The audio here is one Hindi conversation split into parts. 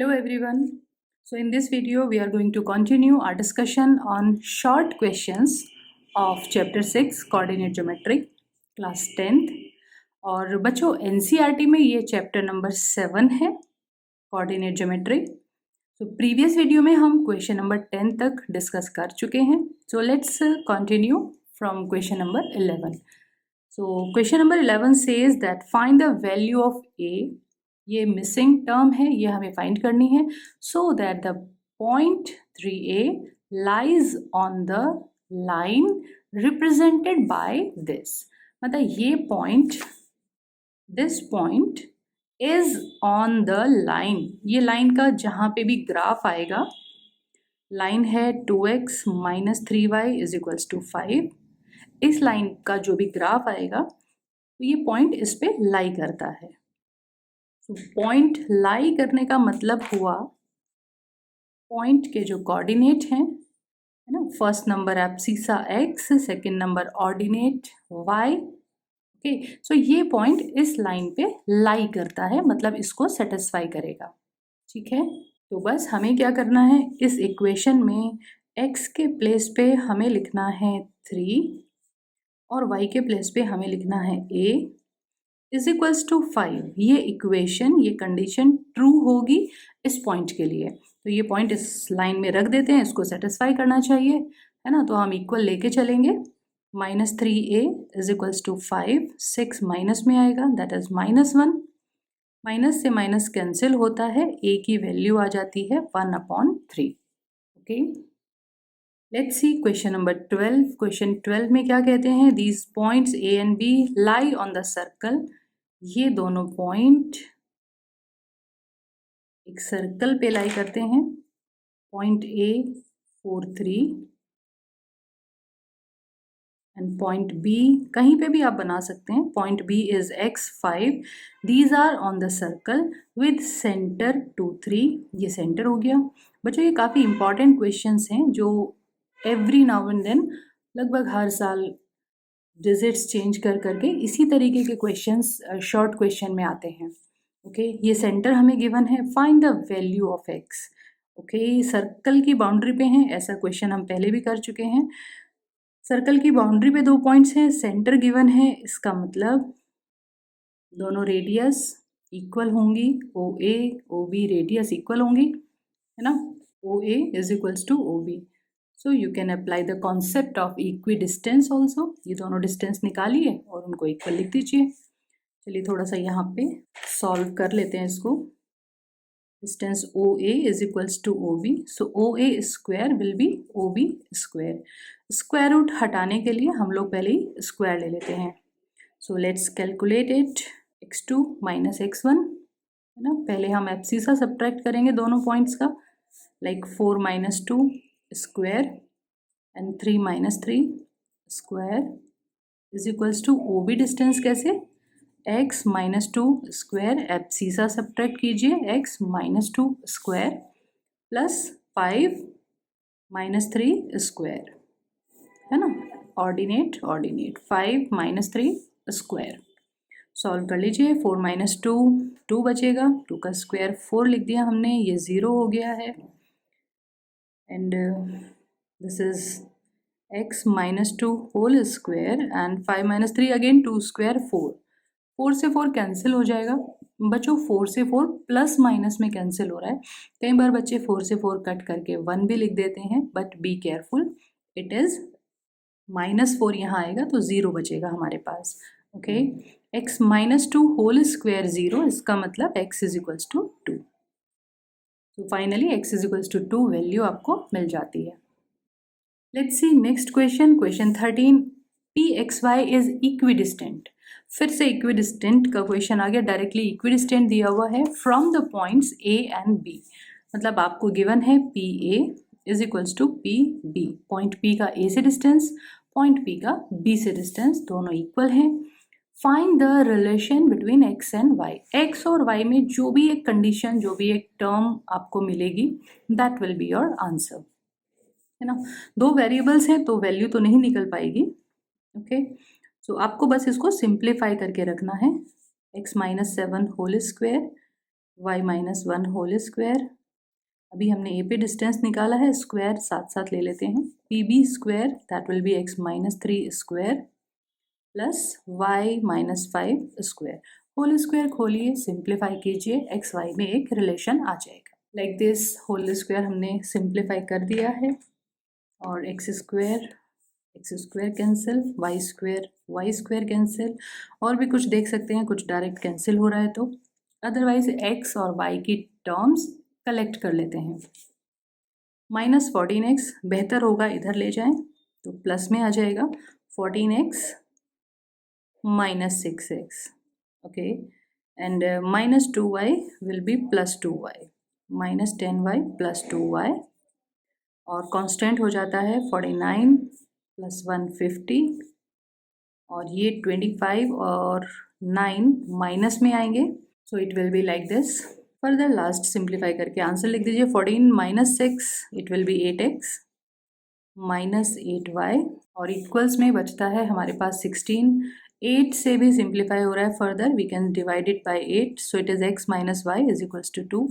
Hello everyone. So in this video we are going to continue our discussion on short questions of chapter 6 coordinate geometry class 10th और बच्चों NCERT में ये चैप्टर नंबर 7 है कोऑर्डिनेट ज्योमेट्री। तो प्रीवियस वीडियो में हम क्वेश्चन नंबर 10 तक डिस्कस कर चुके हैं। So let's continue from question number 11। So question number 11 says that find the value of a. ये मिसिंग टर्म है, ये हमें फाइंड करनी है। So that the point 3A lies on the line represented by this. मतलब ये point, this point is on the line. ये लाइन का जहाँ पे भी ग्राफ आएगा, लाइन है 2x - 3y = 5। इस लाइन का जो भी ग्राफ आएगा तो ये पॉइंट इस पे लाई करता है। तो पॉइंट लाई करने का मतलब हुआ पॉइंट के जो कोऑर्डिनेट हैं, है ना, first number abscissa x, second number ordinate y। Okay, so ये पॉइंट इस लाइन पे लाई करता है, मतलब इसको सेटिस्फाई करेगा। ठीक है, तो बस हमें क्या करना है, इस इक्वेशन में x के प्लेस पे हमें लिखना है 3 और y के प्लेस पे हमें लिखना है a = 5। ये इक्वेशन, ये कंडीशन ट्रू होगी इस पॉइंट के लिए। तो ये पॉइंट इस लाइन में रख देते हैं, इसको सेटिस्फाई करना चाहिए, है ना। तो हम इक्वल लेके चलेंगे। -3a = 5, 6 माइनस में आएगा, दैट इज -1। माइनस से माइनस कैंसिल होता है, a की वैल्यू आ जाती है 1/3। Okay, let's see question number 12। Question 12 में क्या कहते हैं, these points a and b lie on the circle. ये दोनों पॉइंट एक सर्कल पे लाई करते हैं। Point A 4, 3 and point B कहीं पे भी आप बना सकते हैं। Point B is x 5। These are on the circle with centre 2, 3। ये सेंटर हो गया। बच्चों ये काफ़ी इंपॉर्टेंट क्वेश्चंस हैं जो एवरी नाउ एंड देन, लगभग हर साल डिजिट्स चेंज कर करके इसी तरीके के क्वेश्चंस शॉर्ट क्वेश्चन में आते हैं। ओके, ये सेंटर हमें गिवन है, find the value of x। Okay, circle की बाउंड्री पे हैं, ऐसा क्वेश्चन हम पहले भी कर चुके हैं। सर्कल की बाउंड्री पे 2 पॉइंट्स हैं, सेंटर गिवन है, इसका मतलब दोनों रेडियस इक्वल होंगी, OA OB रेडियस इक्वल होंगी, है ना। OA = OB। So you can apply the concept of equi distance also. ये दोनों डिस्टेंस निकालिए और उनको इक्वल लिख दीजिए। चलिए थोड़ा सा यहाँ पे सॉल्व कर लेते हैं इसको। Distance OA = OB, so OA square will be OB square. Square root हटाने के लिए हम लोग पहले ही स्क्वायर ले लेते हैं। So let's calculate it. x2 - x1, है ना। पहले हम एब्सिसा सब्ट्रैक्ट करेंगे दोनों पॉइंट्स का, like 4 - 2 square and 3 - 3 square = OB distance. कैसे, x - 2 स्क्वायर, एब्सिसा सब्ट्रैक्ट कीजिए, x - 2 स्क्वायर प्लस 5 - 3 स्क्वायर, है ना। Ordinate 5 - 3 square. सॉल्व कर लीजिए। 4 - 2 2 बचेगा, 2 का स्क्वायर 4 लिख दिया हमने, ये 0 हो गया है। And this is x - 2 whole square and 5 - 3 again 2 square 4। 4 से 4 कैंसिल हो जाएगा बच्चों। 4 से 4 प्लस माइनस में कैंसिल हो रहा है। कई बार बच्चे 4 से 4 कट करके 1 भी लिख देते हैं, but be careful, it is -4 यहाँ आएगा तो 0 बचेगा हमारे पास। ओके, x - 2 होल स्क्वायर 0, इसका मतलब x = 2। तो फाइनली x = 2 वैल्यू आपको मिल जाती है। Let's C next question. Question 13, PXY is equidistant. फिर से इक्विडिस्टेंट का क्वेश्चन आ गया, डायरेक्टली इक्विडिस्टेंट दिया हुआ है from the points A and B। मतलब आपको गिवन है PA = PB। पॉइंट P का A से डिस्टेंस, पॉइंट P का B से डिस्टेंस, दोनों इक्वल हैं। Find the relation between x and y। x और y में जो भी एक कंडीशन, जो भी एक टर्म आपको मिलेगी, that will be your answer, है ना। 2 वेरिएबल्स हैं तो वैल्यू तो नहीं निकल पाएगी। ओके, सो आपको बस इसको सिंप्लीफाई करके रखना है। x - 7 whole square y minus 1 whole square, अभी हमने ए पे डिस्टेंस निकाला है, स्क्वायर साथ साथ ले लेते हैं, P B square that will be X minus 3 square plus Y minus 5 square, whole square खोलिए, सिंप्लीफाई कीजिए, एक्स वाई में एक रिलेशन आ जाएगा। लाइक दिस होल स्क्वायर हमने सिंप्लीफाई कर दिया है और X square cancel, Y square cancel, और भी कुछ देख सकते हैं, कुछ डायरेक्ट कैंसिल हो रहा है तो, अदरवाइज एक्स और वाई की टर्म्स कलेक्ट कर लेते हैं। माइनस 14x बेहतर होगा इधर ले जाएं तो प्लस में आ जाएगा, 14x minus 6x, okay, and minus 2y will be plus 2y, minus 10y plus 2y, और कांस्टेंट हो जाता है 49 प्लस 150, और ये 25 और 9 माइनस में आएंगे, सो it will be like this. Further last simplify करके आंसर लिख दीजिए, 14 minus 6 it will B 8x minus 8y, और इक्वल्स में बचता है हमारे पास 16, 8 से भी सिंप्लीफाई हो रहा है, further we can divide it by 8, so it is x minus Y is equals to 2।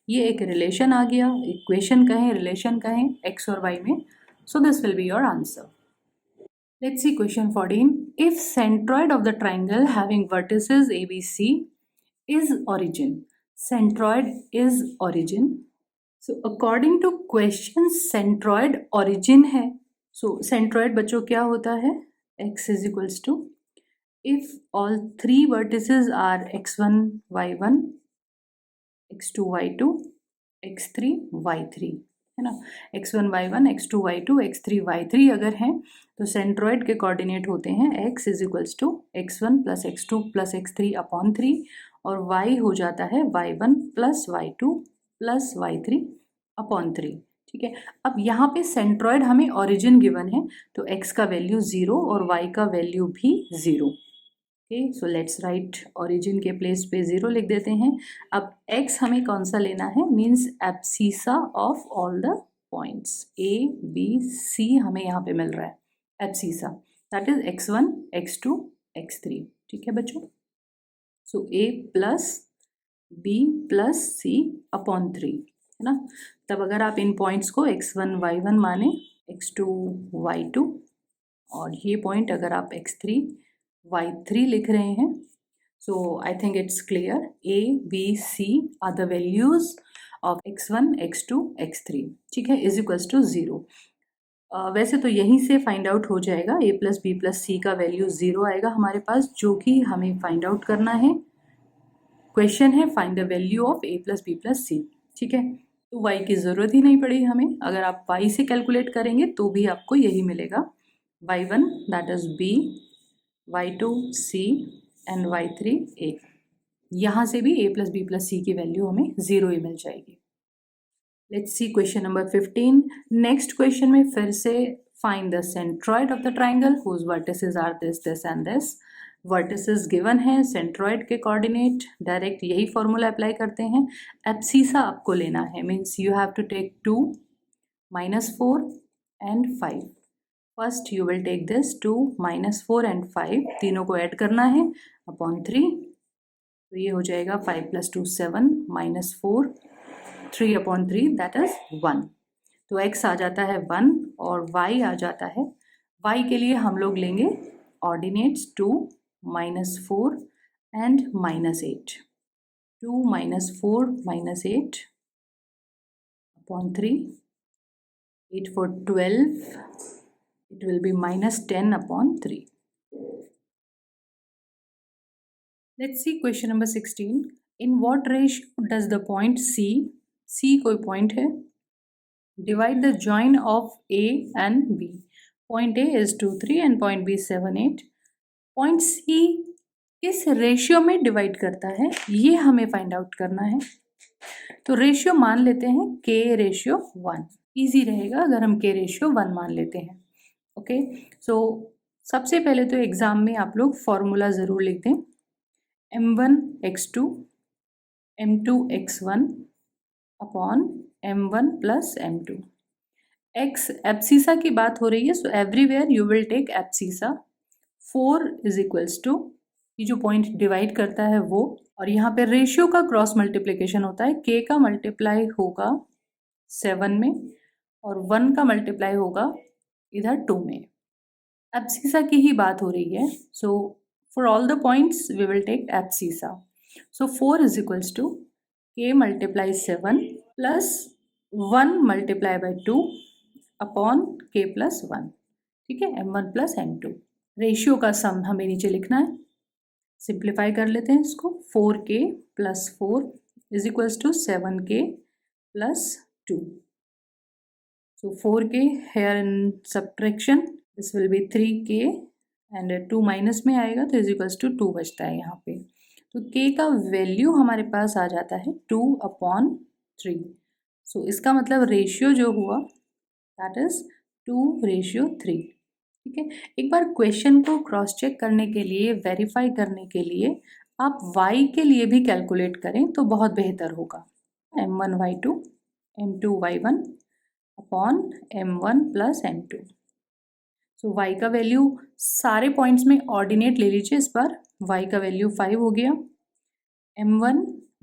ये एक रिलेशन आ गया, इक्वेशन कहें, रिलेशन कहें, x और y में, so this will be your answer. Let's see question 14. If centroid of the triangle having vertices ABC is origin, centroid is origin. So according to question, centroid origin है. So centroid बच्चों क्या होता है? X is equals to, if all three vertices are x1, y1, x2, y2, x3, y3, है ना, x1, y1, x2, y2, x3, y3 अगर हैं तो सेंट्रॉइड के कोऑर्डिनेट होते हैं x is equals to x1 plus x2 plus x3 upon 3, और y हो जाता है y1 plus y2 plus y3 upon 3, ठीक है। अब यहाँ पे सेंट्रॉइड हमें ओरिजिन गिवन है, तो x का वैल्यू 0 और y का वैल्यू भी 0, okay, so let's write origin के प्लेस पे 0 लिख देते हैं। अब x हमें कौन सा लेना है, means abscissa of all the points a b c हमें यहाँ पे मिल रहा है, abscissa that is x1 x2 x3, ठीक है बच्चों। सो a plus b plus c upon 3, है ना। तब अगर आप इन पॉइंट्स को x1 y1 माने, x2 y2, और ये पॉइंट अगर आप x3 y3 लिख रहे हैं, so I think it's clear, a b c are the values of x1 x2 x3, ठीक है, इज इक्वल्स टू 0। वैसे तो यहीं से फाइंड आउट हो जाएगा, a प्लस बी प्लस सी का वैल्यू 0 आएगा हमारे पास, जो कि हमें फाइंड आउट करना है। क्वेश्चन है find the value of a plus B plus c, ठीक है, तो y की ज़रूरत ही नहीं पड़ी हमें, अगर आप y से कैलकुलेट करेंगे तो भी आपको यही मिलेगा, y1 that is b, y2 c and y3 a, यहाँ से भी a plus B plus C की वैल्यू हमें 0 ही मिल जाएगी। Let's see question number 15। Next question में फिर से find the centroid of the triangle whose vertices are this this and this, vertices given है, सेंट्रॉइड के कोऑर्डिनेट, डायरेक्ट यही फॉर्मूला अप्लाई करते हैं। एब्सीसा आपको लेना है, means you have to take 2, -4 and 5। First you will take this 2, -4 and 5, तीनों को ऐड करना है अपॉन 3, तो ये हो जाएगा 5 + 2 7, -4, 3 अपॉन 3 दैट इज 1, तो x आ जाता है 1 और y आ जाता है, y के लिए हम लोग लेंगे ordinates 2, -4 and -8, 2 -4 -8 upon 3, 8 for 12, it will be -10 upon 3. Let's see question number 16. In what ratio does the point C कोई point है, divide the join of A and B? Point A is 2 3 and point B 7 8. Point C किस रेशियो में डिवाइड करता है, ये हमें फाइंड आउट करना है। तो रेशियो मान लेते हैं k/1, ईजी रहेगा अगर हम k/1 मान लेते हैं, ओके। सो सबसे पहले तो एग्जाम में आप लोग फॉर्मूला ज़रूर लिख दें, m1 x2 m2 x1 upon m1 plus m2। x abscissa की बात हो रही है, so everywhere you will take abscissa. 4 is equals to ये जो पॉइंट डिवाइड करता है वो, और यहाँ पे रेशियो का क्रॉस मल्टीप्लिकेशन होता है। k का मल्टीप्लाई होगा 7 में और 1 का मल्टीप्लाई होगा इधर 2 में। एब्सिसा की ही बात हो रही है। So for all the points we will take abscissa. So 4 is equals to k multiply 7 plus 1 multiply by 2 upon k plus 1। ठीक है, m1 प्लस m2। रेशियो का सम हमें नीचे लिखना है। सिंप्लीफाई कर लेते हैं इसको। 4k plus 4 is equals to 7k plus 2। So 4k here in subtraction, this will be 3k and 2 minus में आएगा तो इज इक्वल्स टू 2 बचता है यहाँ पे। तो k का वैल्यू हमारे पास आ जाता है 2/3। सो इसका मतलब रेशियो जो हुआ दैट इज 2:3। ठीक है, एक बार क्वेश्चन को क्रॉस चेक करने के लिए, वेरीफाई करने के लिए आप y के लिए भी कैलकुलेट करें तो बहुत बेहतर होगा। m1y2 m2y1 upon m1 plus m2। सो y का वैल्यू सारे पॉइंट्स में ऑर्डिनेट ले लीजिए इस बार। y का वैल्यू 5 हो गया। m1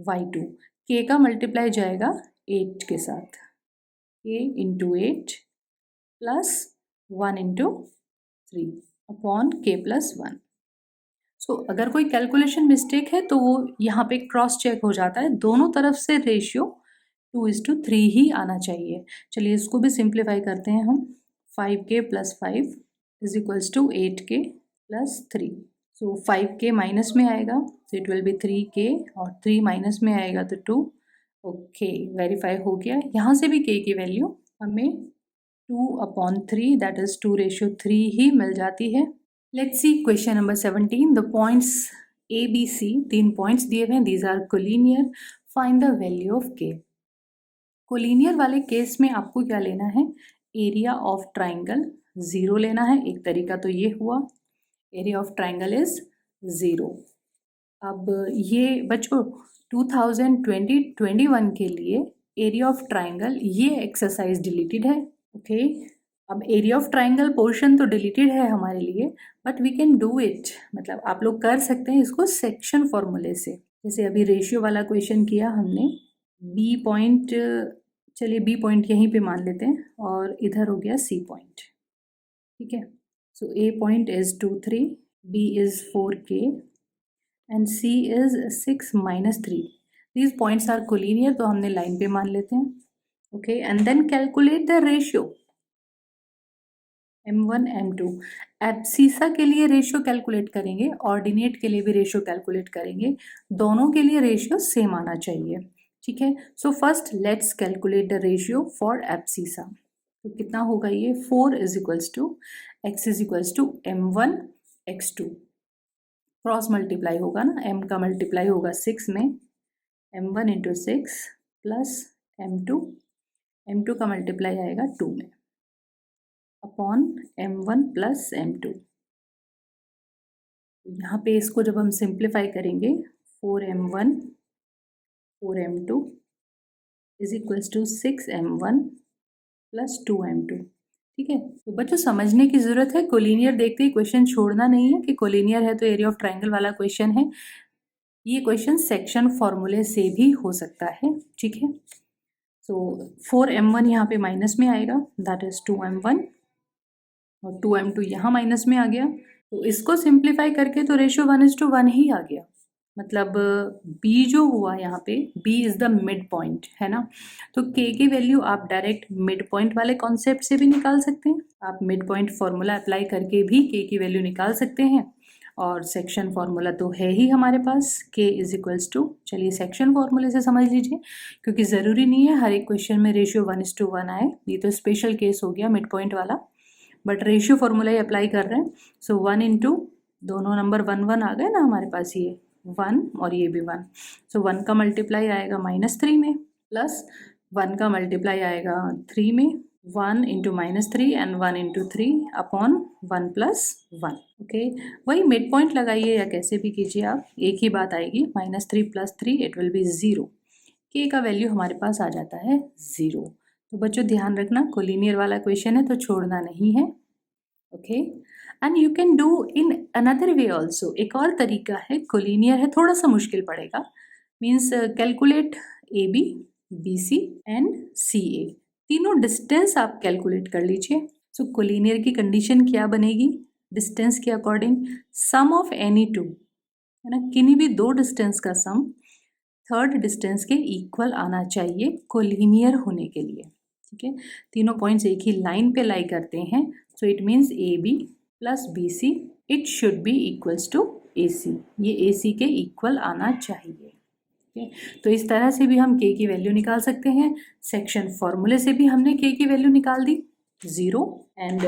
y2 k का मल्टीप्लाई जाएगा 8 के साथ, k into 8 plus 1 into 3 upon k plus 1। सो अगर कोई कैलकुलेशन मिस्टेक है तो वो यहाँ पे क्रॉस चेक हो जाता है। दोनों तरफ से रेशियो 2:3 ही आना चाहिए। चलिए इसको भी सिंप्लीफाई करते हैं हम। 5k plus 5 is equals to 8k plus 3। So 5k minus में आएगा तो इट विल बी 3k और 3 माइनस में आएगा तो 2। ओके, वेरीफाई हो गया। यहाँ से भी k की वैल्यू हमें 2/3 दैट इज 2:3 ही मिल जाती है। Let's see question number 17। The points A B C, 3 points दिए हुए हैं। These are collinear. Find the value of k। Collinear वाले केस में आपको क्या लेना है? एरिया ऑफ ट्राइंगल 0 लेना है। एक तरीका तो ये हुआ, एरिया ऑफ ट्राइंगल इज 0। अब ये बच्चों 2020-21 के लिए एरिया ऑफ ट्राइंगल ये एक्सरसाइज डिलीटेड है। ओके, अब एरिया ऑफ ट्राइंगल पोर्शन तो डिलीटेड है हमारे लिए, but we can do it. मतलब आप लोग कर सकते हैं इसको सेक्शन फॉर्मूले से। जैसे अभी रेशियो वाला क्वेश्चन किया हमने, बी पॉइंट, चलिए बी पॉइंट यहीं पे मान लेते हैं और इधर हो गया सी पॉइंट। ठीक है, so a point is 2 3, b is 4k and c is 6 - 3। These points are collinear तो हमने लाइन पे मान लेते हैं। Okay, and then calculate the ratio m1 m2। Abscissa के लिए रेशियो कैलकुलेट करेंगे, ऑर्डिनेट के लिए भी रेशियो कैलकुलेट करेंगे। दोनों के लिए रेशियो सेम आना चाहिए। ठीक है, so first let's calculate the ratio for abscissa. तो कितना होगा ये? 4 is equals to x is equals to m1 x2। Cross multiply होगा ना, m का मल्टीप्लाई होगा 6 में, m1 इंटू 6 प्लस m2 का मल्टीप्लाई आएगा 2 में अपॉन m1 प्लस m2। यहाँ पे इसको जब हम सिंप्लीफाई करेंगे, 4m1 4m2 is equals to 6m1 plus 2m2। ठीक है, तो बच्चों समझने की ज़रूरत है। कोलिनियर देखते ही क्वेश्चन छोड़ना नहीं है कि कोलिनियर है तो एरिया ऑफ ट्राइंगल वाला क्वेश्चन है। ये क्वेश्चन सेक्शन फॉर्मूले से भी हो सकता है। ठीक है, सो 4m1 यहाँ पे माइनस में आएगा, दैट इज 2m1 और 2m2 यहाँ माइनस में आ गया। तो इसको सिंप्लीफाई करके तो रेशियो 1:1 ही आ गया। मतलब b जो हुआ यहाँ पे, b is the mid point है ना। तो k की वैल्यू आप डायरेक्ट मिड पॉइंट वाले कॉन्सेप्ट से भी निकाल सकते हैं। आप मिड पॉइंट फॉर्मूला अप्लाई करके भी k की वैल्यू निकाल सकते हैं। और सेक्शन फॉर्मूला तो है ही हमारे पास, k इज इक्वल्स टू, चलिए सेक्शन फॉर्मूले से समझ लीजिए, क्योंकि ज़रूरी नहीं है हर एक क्वेश्चन में रेशियो 1:1 आए। ये तो स्पेशल केस हो गया मिड पॉइंट वाला, but ratio formula he apply कर रहे हैं। सो 1 इंटू, दोनों नंबर 1 1 आ गए ना हमारे पास, ये 1 और ये भी 1। सो 1 का मल्टीप्लाई आएगा -3 में, प्लस 1 का मल्टीप्लाई आएगा 3 में, 1 into -3 and 1 into 3 upon 1 plus 1। Okay, वही मिड पॉइंट लगाइए या कैसे भी कीजिए आप, एक ही बात आएगी। -3 प्लस 3 इट विल बी 0। के का वैल्यू हमारे पास आ जाता है 0। तो बच्चों ध्यान रखना, कोलिनियर वाला क्वेश्चन है तो छोड़ना नहीं है। Okay, and you can do in another way also, एक और तरीका है, कोलिनियर है, थोड़ा सा मुश्किल पड़ेगा। Means calculate a b, b c and c a, तीनों डिस्टेंस आप कैलकुलेट कर लीजिए। सो कोलिनियर की कंडीशन क्या बनेगी, डिस्टेंस के according sum of any two, है ना, किन्हीं भी दो डिस्टेंस का सम थर्ड डिस्टेंस के इक्वल आना चाहिए कोलिनियर होने के लिए। ठीक है, तीनों पॉइंट्स एक ही लाइन पे लाई करते हैं, so it means a b plus b c it should be equals to a c, ये ए सी के इक्वल आना चाहिए। ठीक है, तो इस तरह से भी हम के की वैल्यू निकाल सकते हैं। सेक्शन फॉर्मूले से भी हमने के की वैल्यू निकाल दी 0। एंड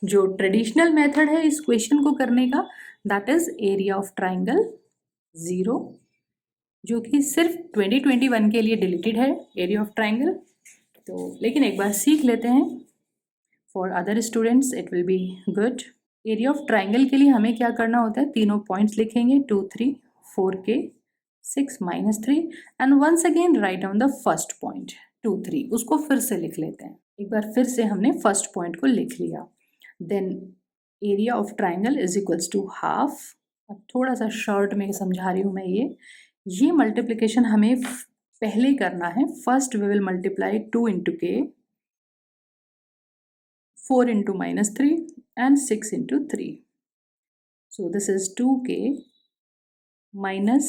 जो ट्रेडिशनल मेथड है इस क्वेश्चन को करने का, that is area of triangle 0, जो कि सिर्फ 2021 के लिए डिलीटेड है एरिया ऑफ ट्राइंगल। तो लेकिन एक बार सीख लेते हैं, for other students it will be good. Area of triangle के लिए हमें क्या करना होता है, तीनों पॉइंट्स लिखेंगे 2 3 4 के 6 -3 and once again write down the first point 2 3, उसको फिर से लिख लेते हैं। एक बार फिर से हमने फर्स्ट पॉइंट को लिख लिया, then area of triangle is equals to half. अब थोड़ा सा शॉर्ट में समझा रही हूँ मैं, ये मल्टीप्लिकेशन हमें पहले करना है। First we will multiply 2 into K, 4 into -3 and 6 into 3। So this is 2k minus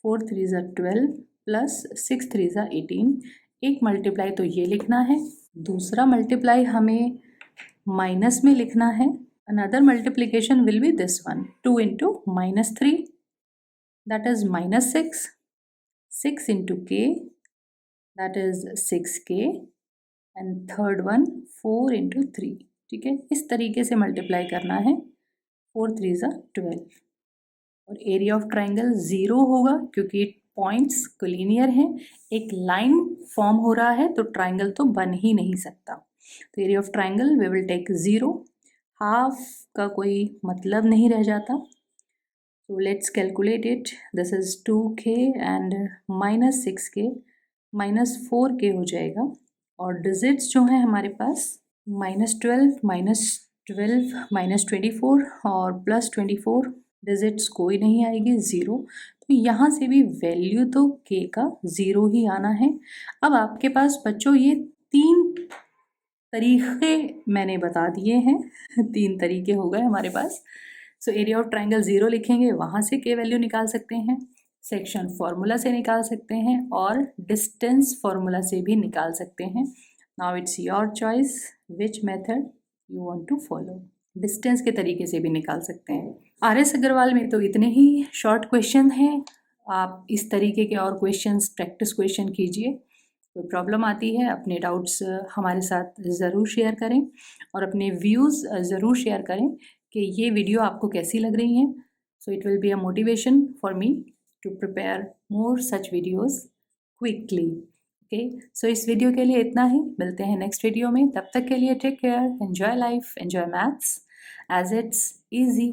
4 3 ज़ा 12 प्लस 6 3 ज़ा 18। एक मल्टीप्लाई तो ये लिखना है, दूसरा मल्टीप्लाई हमें माइनस में लिखना है। Another multiplication will be this one, 2 into -3 that is -6, 6 into k that is 6k and third one 4 into 3। ठीक है, इस तरीके से मल्टीप्लाई करना है, 4 3 ज़ा 12 और एरिया ऑफ ट्राइंगल 0 होगा क्योंकि पॉइंट्स कोलिनियर हैं, एक लाइन फॉर्म हो रहा है तो ट्राइंगल तो बन ही नहीं सकता। तो area of triangle we will take 0, half का कोई मतलब नहीं रह जाता। So let's calculate it. This is 2k and minus 6k minus 4k हो जाएगा। और डिजिट्स जो हैं हमारे पास -12 -24 और +24, डिजिट्स कोई नहीं आएगी, 0। तो यहाँ से भी वैल्यू तो k का 0 ही आना है। अब आपके पास बच्चों ये 3 तरीके मैंने बता दिए हैं, 3 तरीके हो गए हमारे पास। सो एरिया ऑफ ट्राइंगल 0 लिखेंगे, वहाँ से के वैल्यू निकाल सकते हैं, सेक्शन फॉर्मूला से निकाल सकते हैं और डिस्टेंस फॉर्मूला से भी निकाल सकते हैं। Now it's your choice which method you want to follow. Distance के तरीके से भी निकाल सकते हैं। RS अग्रवाल में तो इतने ही शॉर्ट क्वेश्चन हैं, आप इस तरीके के और क्वेश्चंस प्रैक्टिस क्वेश्चन कीजिए। कोई प्रॉब्लम आती है अपने डाउट्स हमारे साथ ज़रूर शेयर करें और अपने व्यूज़ ज़रूर शेयर करें कि ये वीडियो आपको कैसी लग रही हैं। So it will be a motivation for me to prepare more such videos quickly. Okay, so इस वीडियो के लिए इतना ही, मिलते हैं नेक्स्ट वीडियो में। तब तक के लिए take care, enjoy life, enjoy maths as it's easy.